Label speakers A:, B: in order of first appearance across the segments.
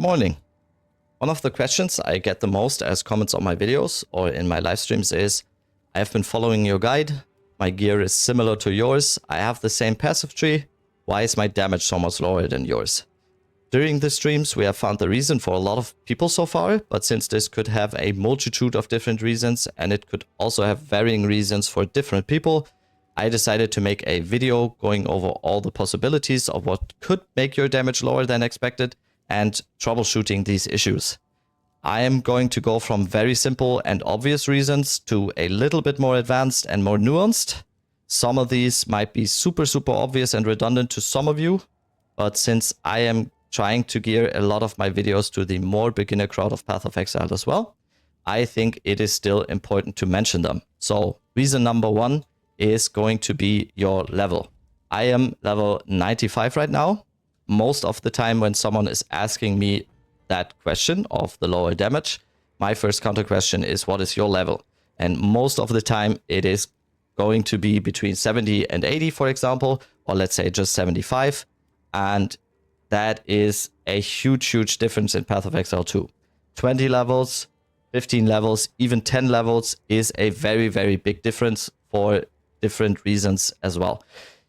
A: Good morning. One of the questions I get the most as comments on my videos or in my live streams is, I have been following your guide, my gear is similar to yours, I have the same passive tree, why is my damage so much lower than yours? During the streams we have found the reason for a lot of people so far, but since this could have a multitude of different reasons and it could also have varying reasons for different people, I decided to make a video going over all the possibilities of what could make your damage lower than expected and troubleshooting these issues. I am going to go from very simple and obvious reasons to a little bit more advanced and more nuanced. Some of these might be super obvious and redundant to some of you, but since I am trying to gear a lot of my videos to the more beginner crowd of Path of Exile as well, I think it is still important to mention them. So reason number one is going to be your level. I am level 95 right now. Most of the time when someone is asking me that question of the lower damage, my first counter question is, what is your level? And most of the time it is going to be between 70 and 80, for example, or let's say just 75. And that is a huge difference in Path of Exile 2. 20 levels, 15 levels, even 10 levels is a very big difference for different reasons as well.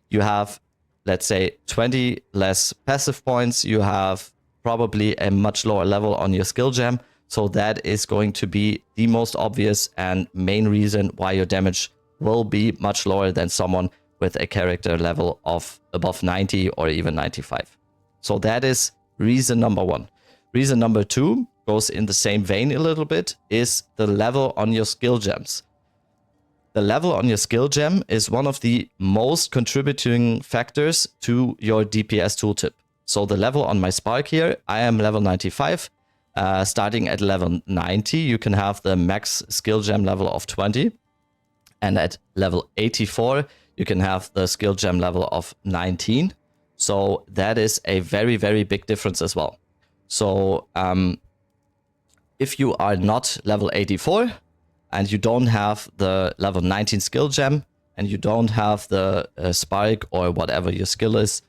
A: You have, let's say, 20 less passive points, you have probably a much lower level on your skill gem, so that is going to be the most obvious and main reason why your damage will be much lower than someone with a character level of above 90 or even 95. So that is reason number one. Reason number two goes in the same vein a little bit, is the level on your skill gems. The level on your skill gem is one of the most contributing factors to your DPS tooltip. So the level on my Spark here, I am level 95. Starting at level 90, you can have the max skill gem level of 20. And at level 84, you can have the skill gem level of 19. So that is a very big difference as well. So if you are not level 84, and you don't have the level 19 skill gem, and you don't have the Spark or whatever your skill is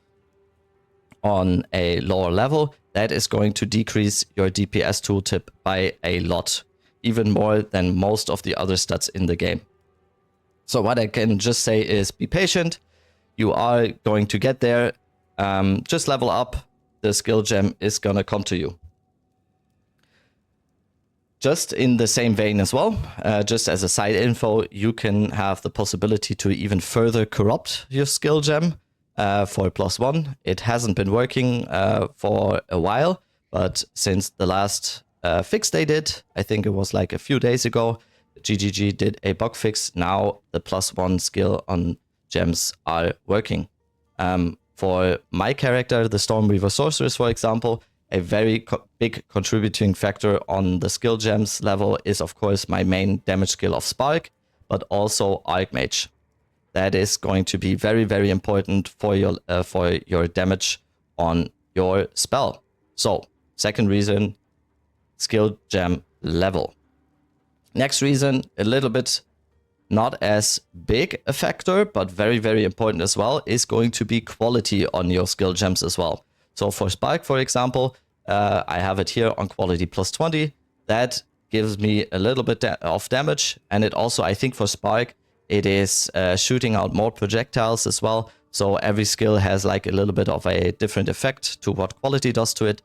A: on a lower level, that is going to decrease your DPS tooltip by a lot, even more than most of the other stats in the game. So what I can just say is be patient. You are going to get there. Just level up. The skill gem is going to come to you. Just in the same vein as well, just as a side info, you can have the possibility to even further corrupt your skill gem for +1. It hasn't been working for a while, but since the last fix they did, I think it was like a few days ago, GGG did a bug fix. Now the +1 skill on gems are working. For my character, the Stormweaver Sorceress, for example, a very big contributing factor on the skill gems level is, of course, my main damage skill of Spark, but also Archmage. That is going to be very important for your damage on your spell. So, second reason, skill gem level. Next reason, a little bit not as big a factor, but very important as well, is going to be quality on your skill gems as well. So for Spark, for example, I have it here on quality +20. That gives me a little bit of damage. And it also, I think for Spark, it is shooting out more projectiles as well. So every skill has like a little bit of a different effect to what quality does to it.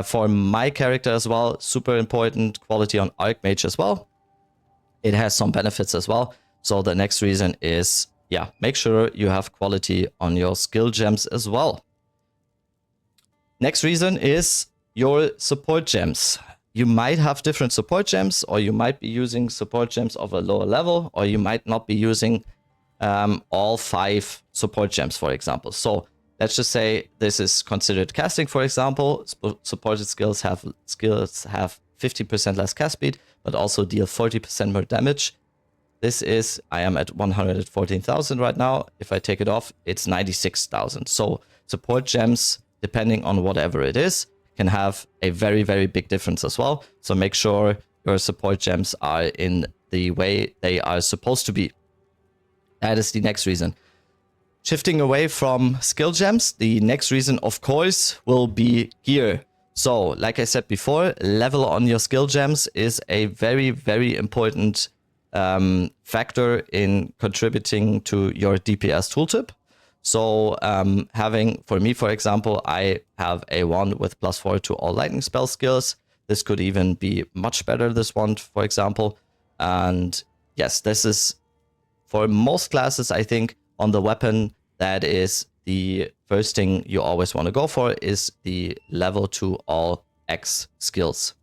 A: For my character as well, super important quality on Archmage as well. It has some benefits as well. So the next reason is, make sure you have quality on your skill gems as well. Next reason is your support gems. You might have different support gems, or you might be using support gems of a lower level, or you might not be using all 5 support gems, for example. So let's just say this is considered casting, for example. Supported skills have 50% less cast speed, but also deal 40% more damage. This is, I am at 114,000 right now. If I take it off, it's 96,000. So support gems, depending on whatever it is, can have a very big difference as well. So make sure your support gems are in the way they are supposed to be. That is the next reason. Shifting away from skill gems, the next reason, of course, will be gear. So, like I said before, level on your skill gems is a very, very important factor in contributing to your DPS tooltip. So having, for me, for example, I have a wand with +4 to all lightning spell skills. This could even be much better, this wand, for example. And yes, this is, for most classes, I think, on the weapon, that is the first thing you always want to go for, is the level to all X skills.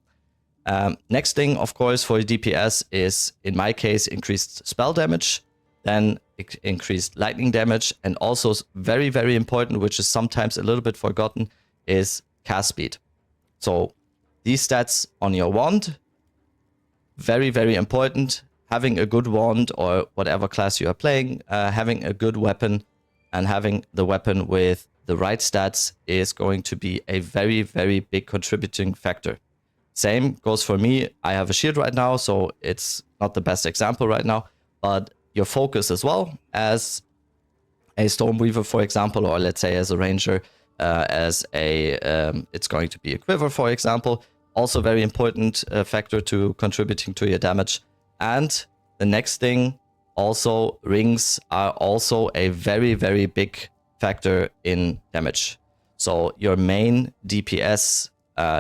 A: Next thing, of course, for DPS is, in my case, increased spell damage, then increased lightning damage, and also very, very important, which is sometimes a little bit forgotten, is cast speed. So these stats on your wand, very, very important. Having a good wand, or whatever class you are playing, having a good weapon and having the weapon with the right stats is going to be a very, very big contributing factor. Same goes for me. I have a shield right now, so it's not the best example right now, but your focus as well, as a Stormweaver, for example, or let's say as a Ranger, as a, it's going to be a Quiver, for example, also very important factor to contributing to your damage. And the next thing, also rings are also a very, very big factor in damage. So your main DPS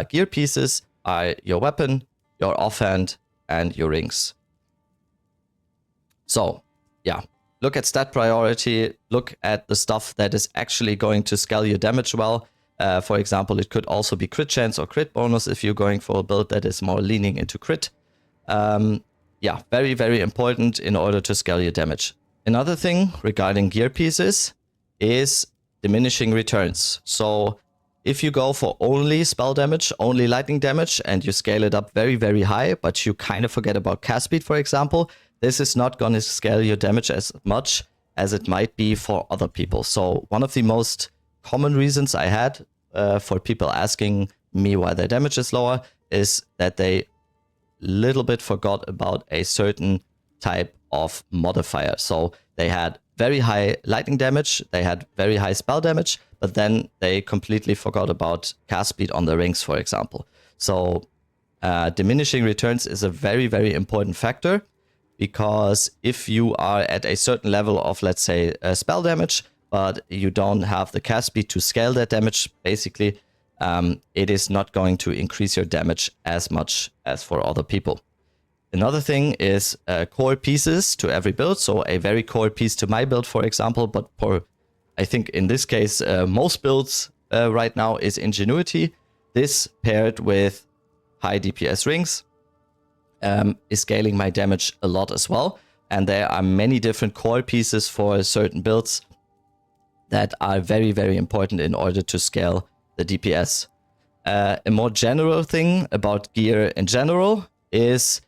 A: gear pieces are your weapon, your offhand, and your rings. So yeah, look at stat priority, look at the stuff that is actually going to scale your damage well. For example, it could also be crit chance or crit bonus if you're going for a build that is more leaning into crit. Yeah, very, very important in order to scale your damage. Another thing regarding gear pieces is diminishing returns. So if you go for only spell damage, only lightning damage, and you scale it up very, very high, but you kind of forget about cast speed, for example, this is not going to scale your damage as much as it might be for other people. So one of the most common reasons I had for people asking me why their damage is lower is that they little bit forgot about a certain type of modifier. So they had very high lightning damage, they had very high spell damage, but then they completely forgot about cast speed on the rings, for example. So diminishing returns is a very, very important factor, because if you are at a certain level of, let's say, spell damage, but you don't have the cast speed to scale that damage, basically, it is not going to increase your damage as much as for other people. Another thing is core pieces to every build. So a very core piece to my build, for example, but for, I think in this case, most builds right now is Ingenuity. This paired with high DPS rings is scaling my damage a lot as well. And there are many different core pieces for certain builds that are very, very important in order to scale the DPS. A more general thing about gear in general is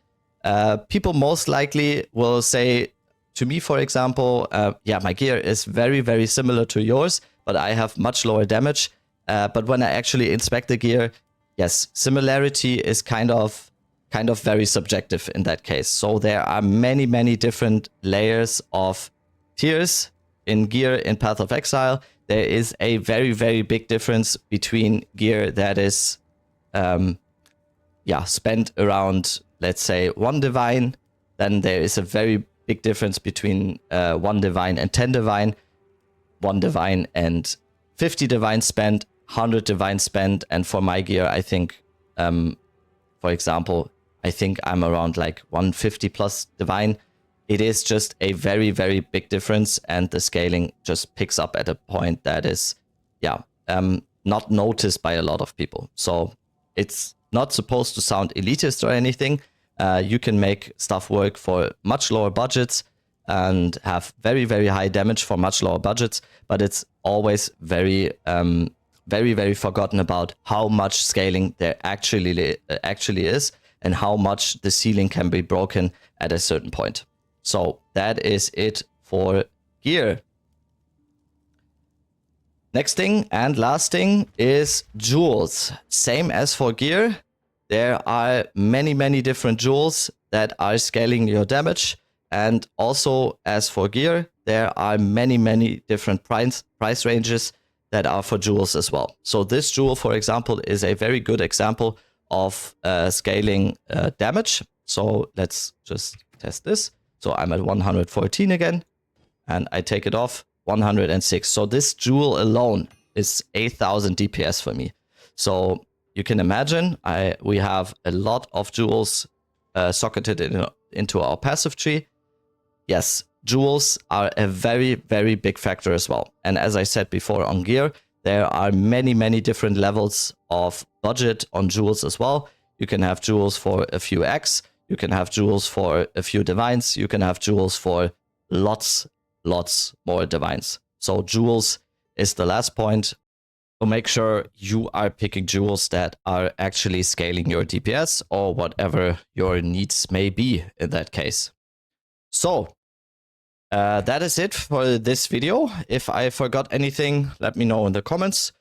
A: people most likely will say to me, for example, yeah, my gear is very, very similar to yours, but I have much lower damage. But when I actually inspect the gear, yes, similarity is kind of very subjective in that case. So there are many, many different layers of tiers in gear in Path of Exile. There is a very, very big difference between gear that is spent around, let's say, 1 divine. Then there is a very big difference between 1 divine and 10 divine, 1 divine and 50 divine spent, 100 divine spent. And for my gear, I think, for example, I think I'm around like 150 plus divine. It is just a very, very big difference, and the scaling just picks up at a point that is, not noticed by a lot of people. So it's not supposed to sound elitist or anything. You can make stuff work for much lower budgets and have very, very high damage for much lower budgets, but it's always very, very, very forgotten about how much scaling there actually is, and how much the ceiling can be broken at a certain point. So that is it for gear. Next thing and last thing is jewels. Same as for gear, there are many, many different jewels that are scaling your damage. And also, as for gear, there are many different price ranges that are for jewels as well. So this jewel, for example, is a very good example of scaling damage. So let's just test this. So I'm at 114 again, and I take it off, 106. So this jewel alone is 8,000 DPS for me. So you can imagine we have a lot of jewels socketed into our passive tree. Yes, jewels are a very big factor as well. And as I said before on gear, there are many different levels of budget on jewels as well. You can have jewels for a few X, you can have jewels for a few divines, you can have jewels for lots more divines. So jewels is the last point. So make sure you are picking jewels that are actually scaling your DPS or whatever your needs may be in that case. So that is it for this video. If I forgot anything, let me know in the comments.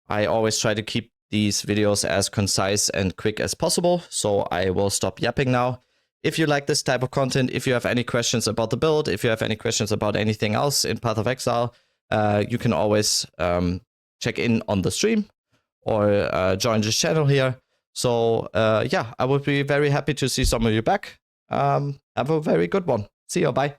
A: I always try to keep these videos as concise and quick as possible, so I will stop yapping now. If you like this type of content, if you have any questions about the build, if you have any questions about anything else in Path of Exile, you can always check in on the stream or join this channel here. So yeah, I would be very happy to see some of you back. Have a very good one. See you. Bye.